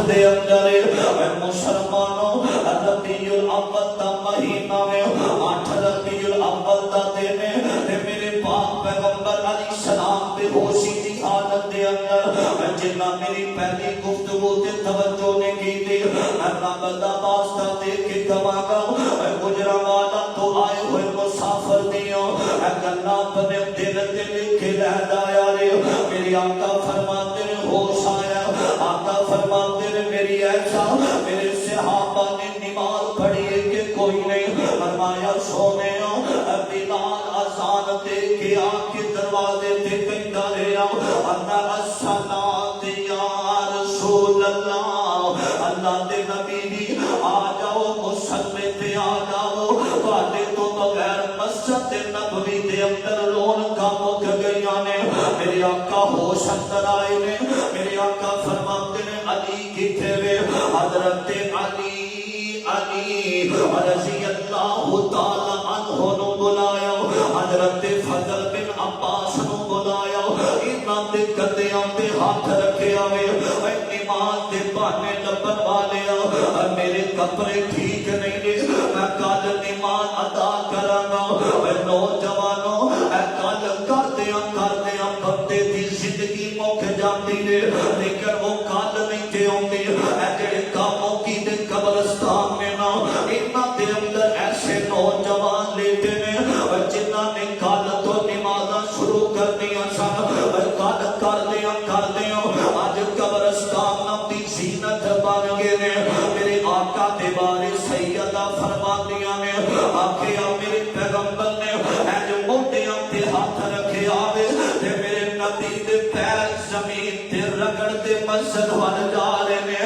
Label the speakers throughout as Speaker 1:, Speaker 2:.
Speaker 1: دے اندر اے مسلمانوں ربیع الاول دا مہینہ میں 8 ربیع الاول دا دن تے میرے پاک پیغمبر علیہ السلام بے ہوشی دی حالت دے اندر جنہ میری پہلی گفتگو تے توجہ نے کی تھی رب دا واسطہ دے کے کہاں گا گجرانوالا تو آئے ہوئے مسافر دیوں گلہ اپنے دل تے لکھے رہدا یارے میری آقا فرماتے نے ہوش آیا آقا فرماتے نے میری ایسا میرے صحابہ نے نماز پڑھی ہے کہ کوئی نہیں فرمایا سونے بلال اذان دے کے آنکھ دروازے تے کہتا رہا انا الصلاۃ یا رسول اللہ اللہ دے نبی دی آ جاؤ مسلمے تے آ جاؤ والے تو بغیر مسجد نبوی دے اندر رونقاں مک گئیاں نے میرے آقا ہوش اندر آئے نے میرے آقا فرماتے نے علی کتھے وے حضرت علی رضی اللہ تعالی عنہ نو بلایا حضرت فضل بن عباس نو بلایا انہاں دے کندیاں تے ہاتھ رکھیا وے نماز دے بہانے لبن والے میرے کپڑے ٹھیک نہیں نے میں کل نماز ادا کراں گا نوجوانوں کل کردیاں بندے دی زندگی مک جاندی نے لیکن وہ کل نہیں تے ہوندی جڑے کاموں کی دے قبرستان میں نا انہاں دے اندر ایسے نوجوان لیتے نے جنہاں نے کل تو نمازاں شروع کردیاں سن کردیاں اج قبرستان دی زینت بن گئے نے میرے آقا دے بارے سیدہ فرماندیاں نے آکھیا میرے پیغمبر نے اے جو موڈیاں تے ہاتھ رکھے آوے تے میرے نبی دے پیر زمین تے رگڑ دے مسجد وال جا رہے نے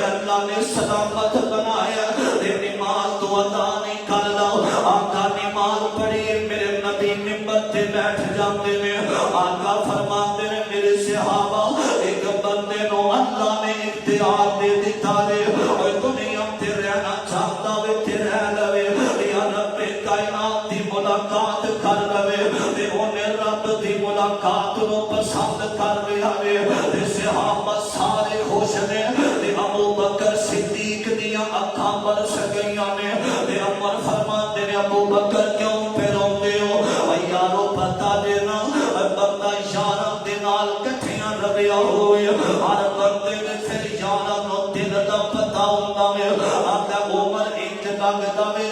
Speaker 1: اللہ نے سلامت بنایا تے نماز تو ادا نہیں کر لاؤ آقا نماز پڑھی میرے نبی منبر تے بیٹھ جاندے نے آقا فرماتے نے میرے صحابہ ایک بندے نو اللہ نے اختیار دے دیتا رے اوے دنیا تے رہنا چاہتا وے تے رہ لوے یا رب کائنات دی ملاقات کر لوے تے اونے رب دی ملاقات نو پسند کر رہا وے تے صحابہ سارے خوش نے تے ابو بکر صدیق دیاں اکھاں برس گئیاں نے تے عمر فرماتے نے ابو بکر کیوں پہ روندے ہو یارو پتہ دینا بندہ یاراں دے نال کٹھیاں رویا ہوئے ہر بندے نے پھر یاراں نو دل دا پتہ ہوندا وے آقا عمر انج لگدا وے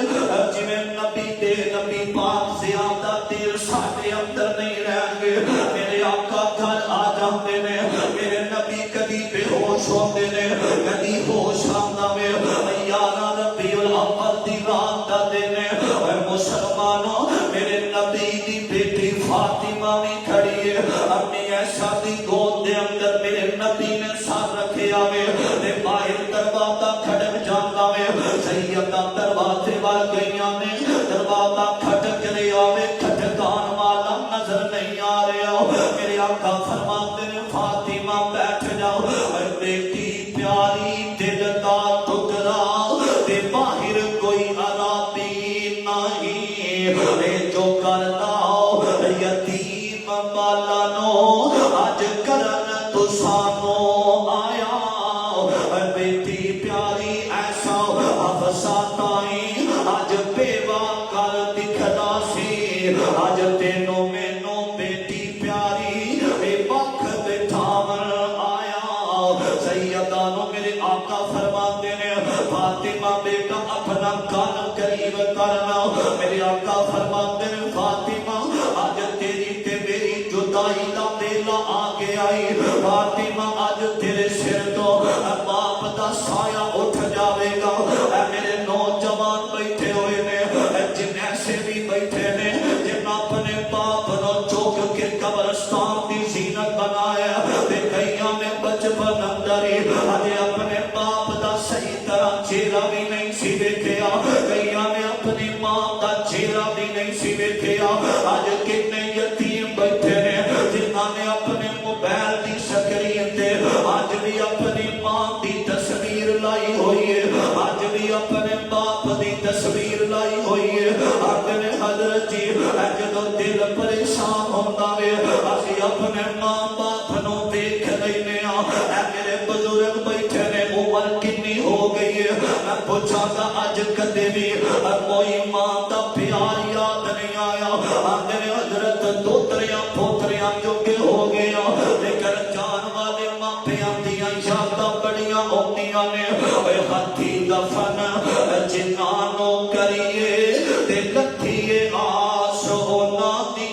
Speaker 1: جویں نبی پاک زیادہ دیر ساڈے اندر نہیں رہن گے میرے آقا گھر آ جاندے نے میرے نبی کدی بے ہوش ہوندے نے کدی ہوش آندا وے یارا ربیع الاول دی رات دا دن اے مسلمانوں میرے نبی دی بیٹی فاطمہ بھی کھڑی ہے اپنی عائشہ دی گود دے اندر میرے نبی نے سر رکھیا وے تے باہر دروازہ کھڑک جاندا وے سیدہ دروازے وال گئیاں نے دروازہ کھٹک رہیا وے کھٹکان والا نظر نہیں آ رہا میرے آقا فرماتے نے فاطمہ بیٹھ جاؤ اے بیٹی پیاری دل دا ٹکڑا تے باہر کوئی عربی نہیں اے جو کردا یتیم والا نو اج کرن تو سانو آیا بیٹی پیاری ایسا افسا تائیں اج بیوہ کر دکھدا سی اج تینوں مینوں بیٹی پیاری اے وقت بٹھاون آیا سیدہ نو میرے آقا فرماتے نے فاطمہ بیٹا اپنا کان قریب کرنا میرے آقا فرماتے نے فاطمہ آج تیری تے میری جدائی دا ویلا آ کے آئی فاطمہ آج تیرے سر تو باپ دا سایہ اٹھ جاوے گا اے میرے نوجوان بیٹھے ہوئے نے جن ایسے بھی بیٹھے نے جن اپنے باپ نو چوک کے قبرستان دی زینت بنایا تے کئیاں میں بچپن اندر ہی اجے اپنے باپ دا صحیح طرح چہرہ بھی نہیں سی دیکھیا کئیاں نے اپنی ماں دا چہرہ بھی نہیں سی دیکھیا آج کتنے یتیم بیٹھے نے جنہاں نے اپنے موبائل دی سکرین تے آج بھی اپنی ماں دی تصویر لائی ہوئی ہے آج بھی اپنے باپ دی تصویر لائی ہوئی ہے اپنے حضرت جی جدوں دل پریشان ہوندا وے اسی اپنے ماں باپ نو دیکھ لینے اے میرے بزرگ بیٹھے نے عمر پوچھاگا اج کدے بھی کوئی ماں دا پیار یاد نہیں آیا آندے حضرت دوتریاں پوتریاں جو کہ ہو گیا لیکن جان والے ماں پیاں دیاں یاداں بڑیاں ہوندیاں نے اے ہاتھی دفن جنانو کریے تے لتھیے آس ہونا دی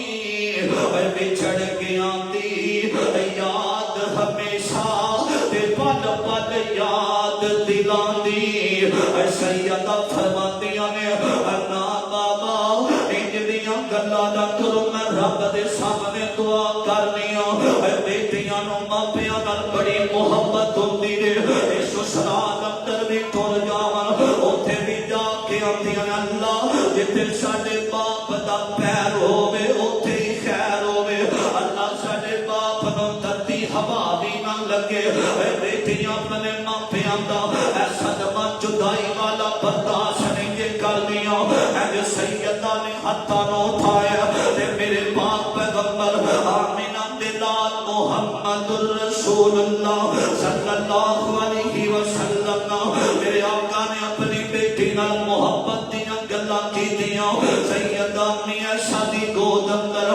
Speaker 1: اے بچھڑ گیا دی یاد ہمیشہ تے پل پل یاد دلان دی اے سیدہ فرماندیاں نے نا بابا انج دیاں گلاں نہ کرو میں رب دے سامنے دعا کرنیاں اے بیٹیاں نو ماپیاں نال بڑی محبت ہوندی ہے اے سسرال اندر بھی ٹر جاواں اوتھے بھی جا کے آندیاں اللہ جتھے ساڈے باپ دا پیر ہووے اوتھے ہی خیر ہووے اللہ ساڈے باپ نو دھرتی ہوا بھی نہ لگے اے بیٹیاں اپنے ماپیاں دا اے صدمہ جدائی والا برداشت نہیں جے کر دیا اے جو سیدہ نے ہتھاں نو اٹھایا تے میرے پاک پیغمبر آمینہ دلال محمد الرسول اللہ صلی اللہ علیہ وسلم میرے آقا نے اپنی بیٹی نال محبت دیاں گلاں کیتیاں سیدہ میاں شادی گود اندر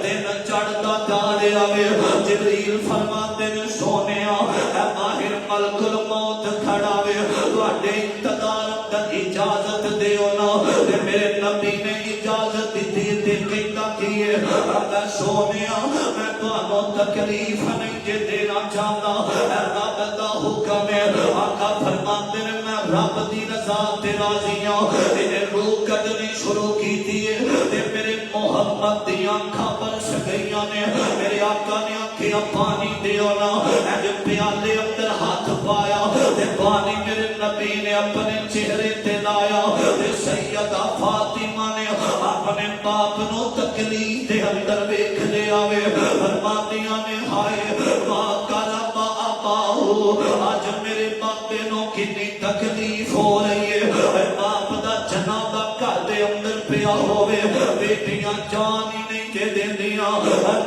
Speaker 1: دن چڑھدا جا رہا وے جبریل فرماتے نے سونیا اے ماہر ملک الموت کھڑا وے تواڈے انتظار اندر اجازت دیو نا تے میرے نبی نے اجازت دی تے کہندا کیے اے سونیا میں تانوں تکلیف نہیں جے دینا چاہتا اے رب دا حکم ہے آقا فرماتے نے میں رب دی رضا تے راضی ہوں تے روح کڈنی شروع کیتی ہے تے میرے محمد دی آنکھاں برس گئیاں نے میرے آقا نے آنکھیں پانی دیو نا اے پیالے اندر ہاتھ پایا تے پانی میرے نبی نے اپنے چہرے تے لایا تے سیدہ فاطمہ نے اپنے باپ نو تکلیف دے اندر ویکھ لیا وے فرماندیاں نے ہائے ماں کالا با اباؤ آج میرے باپے نو کتنی تکلیف ہو رہی ہے اے باپ دا جنازہ گھر دے اندر پیا ہوئے بیٹیاں جان ہی نہیں دے دیندیاں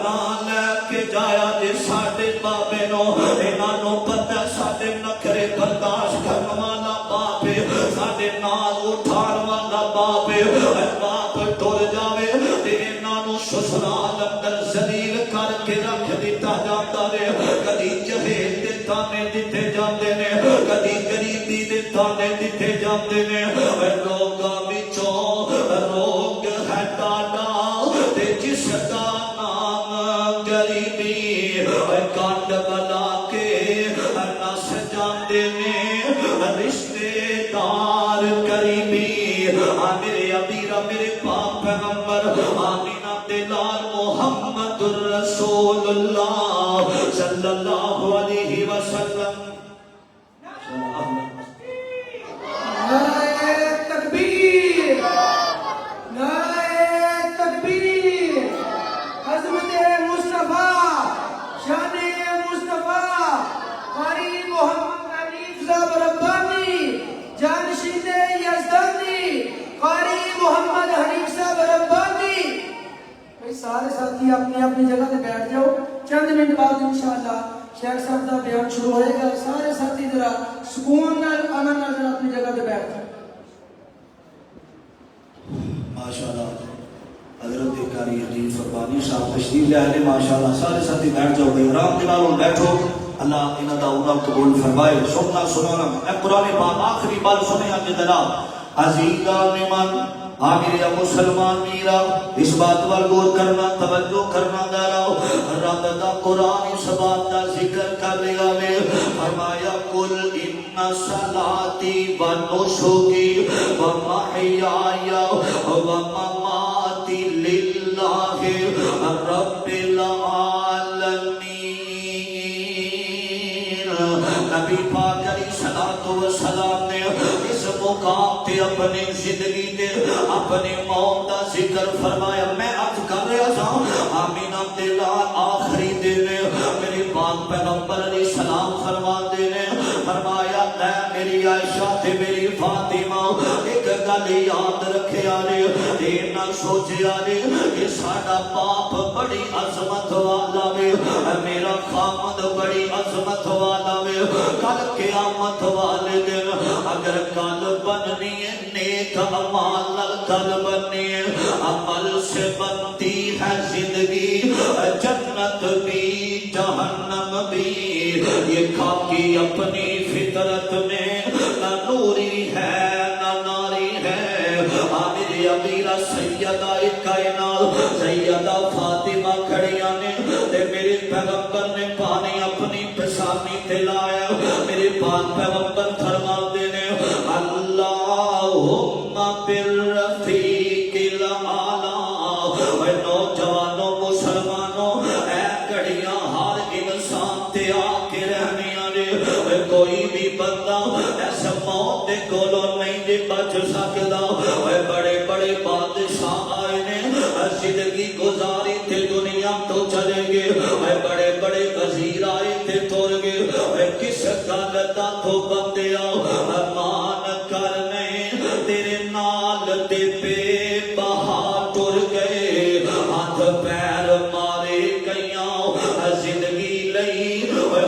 Speaker 1: نہ لے کے جایا جے ساڈے بابے نو انہاں نو پتہ ساڈے نخرے برداشت کرن والا باپ ہے ساڈے نال اٹھان والا باپ ہے اے باپ ٹر جاوے تے انہاں نو سسرال اندر ذلیل کر کے رکھ دیتا جاتا ہے کدی جہیز دے تانے دتے جاندے نے کدی غریبی دے تانے دتے جاندے نے اے لوگاں وچوں روگ ہے ڈاڈا تے جس دا نام غریبی اے کانڈ بلا کے نس جاندے نے رشتے دار قریبی میرے ابیرا میرے پاک پیغمبر آمینہ دلال محمد الرسول اللہ صلی اللہ علیہ وسلم
Speaker 2: نعرہ تکبیر نعرہ تکبیر عظمت مصطفیٰ شان مصطفیٰ قاری محمد حنیف صاحب ربانی جانشین یزدانی قاری محمد حنیف صاحب ربانی سارے ساتھی اپنی اپنی جگہ تے بیٹھ جاؤ چند منٹ بعد انشاءاللہ شیخ صاحب دا بیان شروع ہوئے گا سارے ساتھی ذرا سکون نال امن نال ذرا اپنی جگہ تے بیٹھ جاؤ
Speaker 1: ماشاءاللہ حضرت قاری عجیب فرمانی صاحب تشریف لے آئے ماشاءاللہ سارے ساتھی بیٹھ جاؤ بے آرام کے نال بیٹھو اللہ انہاں دا عمرہ قبول فرمائے سننا سنانا اے قرآن پاک آخری بار سنے آپ جناب عزیزان من آمیر یا مسلمان میرا اس بات پر غور کرنا توجہ کرنا داراؤ رب دا قرآن اس بات دا ذکر کر لیا میں فرمایا قل ان صلاتی و نسکی و محیای و مماتی للہ رب العالمین نبی پاک علیہ السلام نے اس مقام تے اپنی زندگی دے اپنی موت دا ذکر فرمایا میں عرض کر رہا تھا آمینہ دلال آخری دن میرے پاک پیغمبر علیہ السلام فرما دینے فرمایا اے میری عائشہ تے میری فاطمہ ایک گل یاد رکھے آنے اینا سوچے آنے کہ ساڑا باپ بڑی عظمت والا میں میرا خامد بڑی عظمت والا میں کل قیامت والے دن اگر کل بننی ہے، نیک اعمال کل بننی ہے. عمل سے بنتی ہے زندگی، جنت بھی جہنم بھی. یہ خاکی اپنی فطرت میں نہ نوری ہے نہ ناری ہے. میری امیرہ سیدہ کائنات سیدہ فاطمہ کھڑیاں نے تے میرے پیغمبر نے پانی اپنی پیشانی تے لایا. میرے پاک پیغمبر فرماتے نے اللہم بالرفیق الاعلی. اے نوجوانوں مسلمانوں، اے گھڑیاں ہر انسان تے آ کے رہنیاں نے. کوئی بھی بندہ ایسا موت دے کولوں نہیں دے بچ سکدا. بڑے بڑے بادشاہ آئے نے زندگی گزاری تے دنیا تو چلے گئے. بڑے بڑے وزیر آئے تے تر گئے. کس گل دا تو بندیا مان کرنے تیرے نال دے بے بہا ٹر گئے. ہاتھ پیر مارے گئیاں زندگی لئی.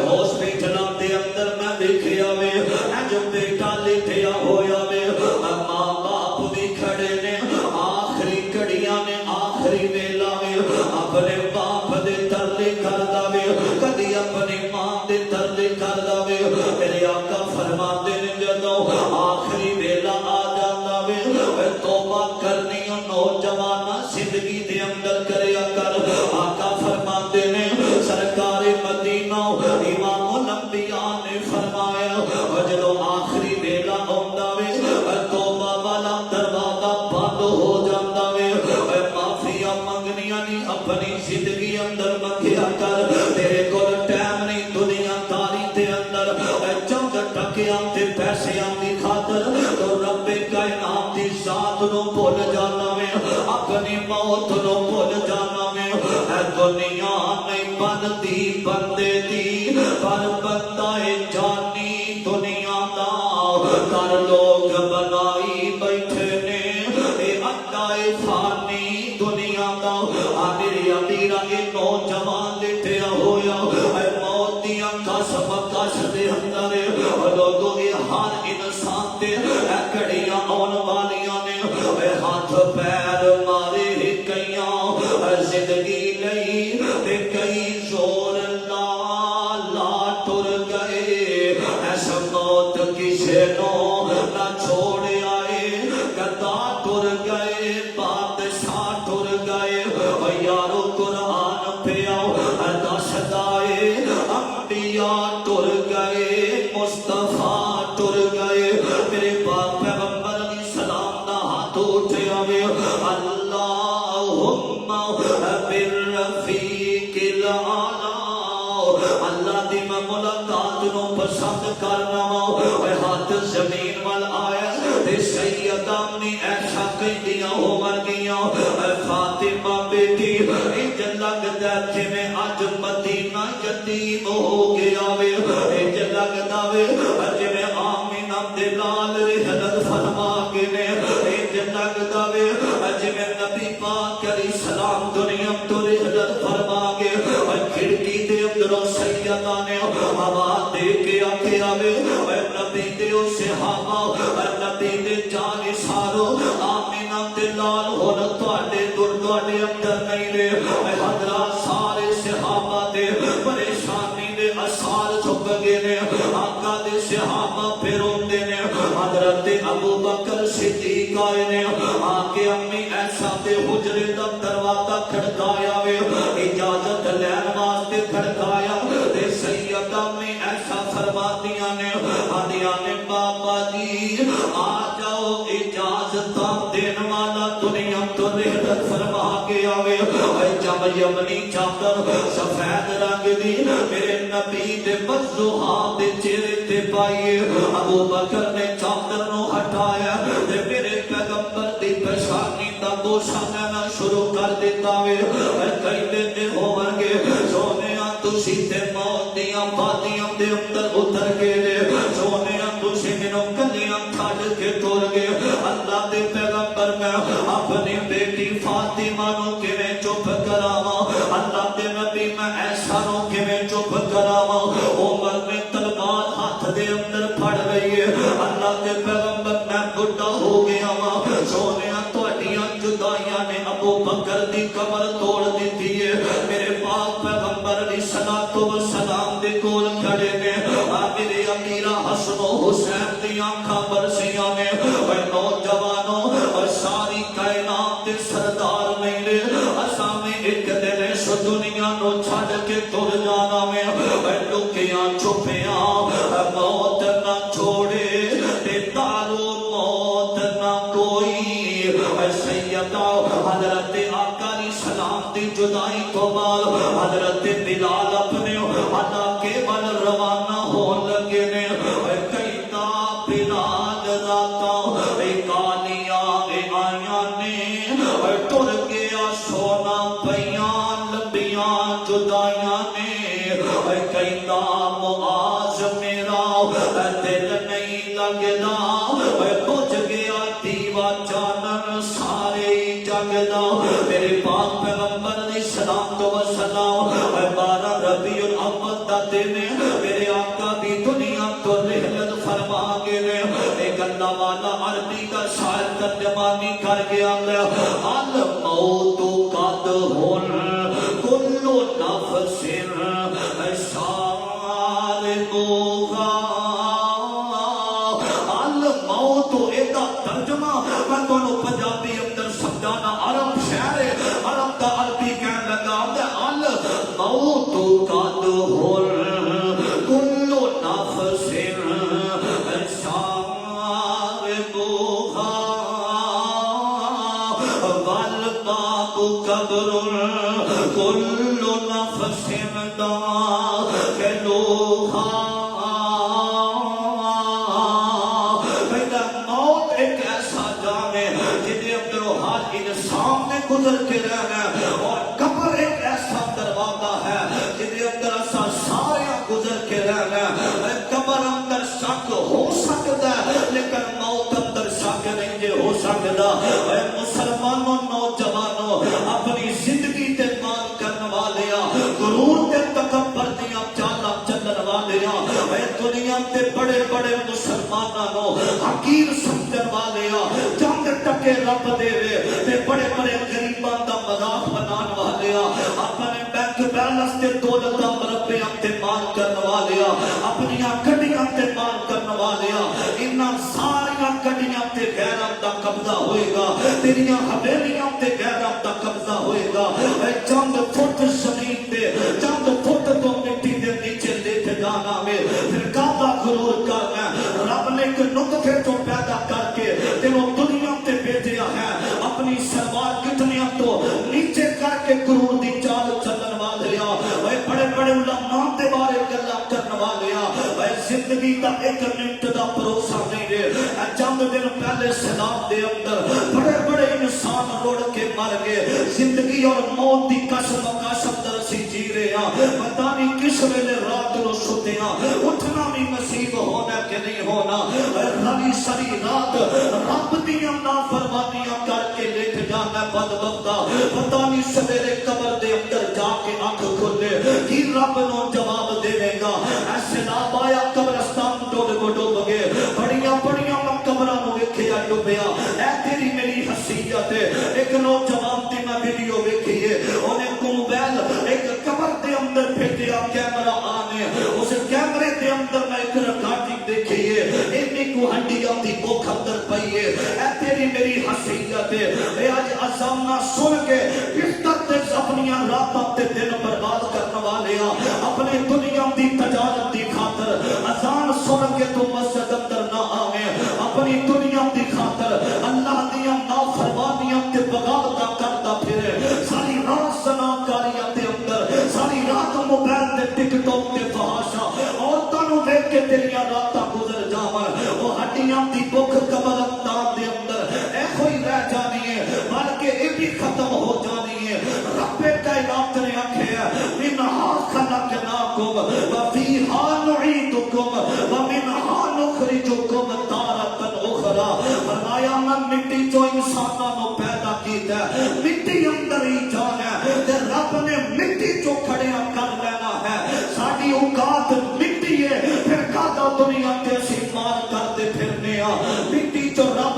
Speaker 1: ہاسپٹلاں دے اندر میں دیکھیا وے اج بیٹا لٹیا ہویا وے. ماں باپ بھی کھڑے نے، آخری گھڑیاں نے، آخری ویلا وے. اپنے باپ دے ترلے کردا وے، کدی اپنی ماں دے ترلے کردا وے. میرے آقا فرماتے نے جدوں آخری ویلا آ جاندا وے توبہ کرنی نوجوان زندگی دے اندر کریا کر. آقا فرماتے نے سرکار مدینہ امام الانبیاء نے فرمایا جدوں آخری ویلا آندا وے توبہ والا دروازہ بند ہو جاندا وے. معافیاں منگنیاں نہیں اپنی زندگی اندر منگیا کر. تیرے کول ٹائم نہیں دنیا داری دے اندر چند ٹکیاں تے پیسیاں دی خاطر تو رب کائنات دی ذات نو بھول جانا وے، اپنی موت نو بھول جانا وے. اے دنیا نہیں بنتی بندے دی، پر بندہ جانی دنیا دا. کر لوگ بنائی بیٹھے نے اے اڈا فانی دنیا دا. میری امیرہ اے نوجوان لٹیا ہویا اے موت دیاں قسم کش دے اندر. لوگوں اے ہر انسان تے اے گھڑیاں آن والیاں نے. اے ہاتھ پیر مارے کئیاں زندگی لئی تے کئی زور لا لا ٹر گئے. ایسا موت کسے نو نہ چھوڑ آئے. گدا ٹر گئے، بادشاہ ٹر گئے. یارو قرآن پیاؤ دسدا اے انبیاء ٹر گئے، مصطفیٰ ٹر گئے. میرے پاک پیغمبر علیہ السلام دا ہاتھ اٹھیا وے اللہم بالرفیق الاعلی. اللہ دی میں ملاقات نو پسند کرنا وا. ہاتھ زمین وال آیا تے سیدہ نے ایسا کہندیاں ہون گیاں فاطمہ بیٹی انج لگدا جویں اج مدینہ یتیم ہو گیا وے. انج لگدا وے جویں آمینہ دے لال رحلت فرما کے نے. انج لگدا وے جویں نبی پاک علیہ السلام دنیا تو رحلت فرما کے کھڑکی دے اندروں سیدہ نے آواز دے کے آکھیا وے نبی دے صحابہ نبی دے جان سارو آمینہ دے لال ہن تواڈے تواڈے اندر نہیں رے. حضرات سارے صحابہ دے پریشانی دے اثار چھپ گئے نے. آقا دے صحابہ پھر ہوندے نے. حضرت ابو بکر صدیق آئے نے آ کے امی ایسا دے حجرے دا دروازہ کھڑکایا وے. اجازت لین واسطے کھڑکایا تے سیدہ میں ایسا فرماتیاں نے آدیاں نے بابا جی آ جاؤ اجازت دین والا دنیا تو رحلت فرما کے آوے. جب یمنی چادر سفید رنگ دی میرے نبی دے وضوحات دے چہرے تے پائیے. ابو بکر نے چادر نو ہٹایا تے میرے پیغمبر دی پیشانی دا بوسا لینا شروع کر دیتا وے. کہندے نے ہون گے سونیا تسی تے موت دیاں وادیاں دے اندر اتر گئے. سونیا تسی مینوں کلیاں چھڈ کے ٹر گئے. اللہ دے پیغمبر میں اپنی بیٹی فاطمہ نو کیویں چپ کراواں. اللہ دے نبی میں ایسا نو کیویں چپ کراواں. عمر میں تلوار ہاتھ دے اندر پھڑ گئی ہے. اللہ دے پیغمبر میں بڈھا ہو گیا وا سونیا تہاڈیاں جدائیاں نے ابو بکر دی کمر توڑ دیتی ہے میرے پاک پیغمبر علیہ الصلوۃ والسلام دے کول کھڑے نے میرے امیرا حسن و حسین دی آنکھاں برسیاں نے اے نوجوانوں اور ساری کائنات دے سردار نہیں نے اساں میں ایک دن اس دنیا نو چھڈ کے تر جانا میں اے لکیاں چھپیاں موت نہ چھوڑے تے دارو موت نہ کوئی اے سیدہ حضرت آقا علیہ السلام دی جدائی تو بعد حضرت بلال اپنے علاقے ول روانہ ہون لگے نے کہتا بلال راتا کالیاں آئیاں نے ٹر گیا سونا پیاں لمبیاں جدائیاں نے کہتا معاذ میرا دل نہیں لگدا بجھ گیا دیوا چانن سارے جگدا میرے پاک پیغمبر علیہ السلام و سلام 12 ربیع الاول دا دن میرے آقا بھی دنیا تو رحلت فرما گئے نے ایک اللہ والا عربی کا شاعر ترجمانی کر گیا الموت قد ہن کل نفس سارقها الموت ایک ترجمہ میں دونوں پنجابی اندر سمجھانا عرب شہر ہے عرب دا عربی کہنے لگا الموت قد ہن کل نفس قبر کل نفس داخلوها موت ایک ایسا جام ہے جنہیں اندر ہر انسان نے گزر کے رہنا ہے اور قبر ایک ایسا دروازہ ہے جنہیں اندر ایسا سارے گزر کے رہنا ہے قبر اندر شک ہو سکتا ہے لیکن موت اندر شک نہیں ہو سکتا اے مسلمانوں نوجوانوں اپنی زندگی تے مان کرنے والیا غرور تے تکبر دیاں چالاں چلن والیا اے دنیا تے بڑے بڑے مسلمانوں حقیر سمجھن والیا چند ٹکے رب دے تے بڑے بڑے غریباں دا مذاق بنان والیا اپنے بینک بیلنس تے دولت دا مربیاں تے مان کرنے والیا اپنی گڈیاں تے مان کرنے والیا انہاں ساریاں گڈیاں تے غیراں دا قبضہ ہوئے گا تیریاں حویلیاں تے غیراں دا قبضہ ہوئے گا اے چند فٹ زمین تے چند فٹ تو مٹی دے نیچے لیٹ جانا میں پھر کعبہ غرور کرنا رب نے ایک نطفے تو پیدا کر کے تینوں دنیا تے بھیجیا ہے اپنی سلوار کتنیاں تو نیچے کر کے غرور دی چال چلن والیا اے بڑے بڑے علماء دے بارے گلاں کرن والیا اے زندگی دا ایک منٹ دا بھروسہ نہیں رہے چند دن پہلے سلام دے اندر بڑے بڑے انسان روڑ کے مر گئے زندگی اور موت دی قسم درسی جی رہے ہیں پتہ نہیں کس ویلے رات نو ستے ہیں اٹھنا بھی نصیب ہونا کہ نہیں ہونا رلی سری رات رب دیاں نافرمانیاں کر کے لیٹ جانا بدبختہ پتہ نہیں سویرے قبر دے اندر جا کے آنکھ کھلے کی رب نو جواب دے گا ایسے نہ بایا قبرستان ڈوب ڈوب گئے بڑیاں بڑیاں قبراں نو ویکھیا ڈوبیا اے تیری میری حیثیت ہے ایک نوجوان دی میں ویڈیو ویکھی ہے انہیں موبائل ایک قبر دے اندر بھیجیا کیمرہ آنے اس کیمرے دے اندر میں ایک ریکارڈنگ دیکھی ہے ایک کو ہنڈیاں دی بھوک اندر پئی ہے اے تیری میری حیثیت ہے اے اج اذان نہ سن کے بستر تے اپنی راتاں تے دن برباد کرنے والے اپنے دنیا دی تجارت دی خاطر اذان سن کے تو مسجد اندر نہ آویں اپنی دنیا دی خاطر اللہ دیاں نافرمانیاں تے بغاوتاں کردا پھرے ساری رات زناکاریاں دے اندر ساری رات موبائل تے ٹک ٹاک تے فحاشا عورتاں نو دیکھ کے تیریاں راتاں گزر جاون او ہڈیاں دی بھوک قبرستان دے اندر اے کوئی رہ جانی ہے بلکہ اے بھی ختم ہو جانی ہے رب کائنات نے آکھیا منھا خلقناکم وفیھا نعیدکم ومنھا نخرجکم تارۃ اخری فرمایا میں مٹی جو انساناں نو پیدا کیتا ہے مٹی اندر ہی جان ہے تے رب نے مٹی جو کھڑیا کر لینا ہے ساڈی اوقات مٹی ہے پھر کادا دنیا تے اسی مار کرتے پھرنے مٹی جو رب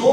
Speaker 1: 2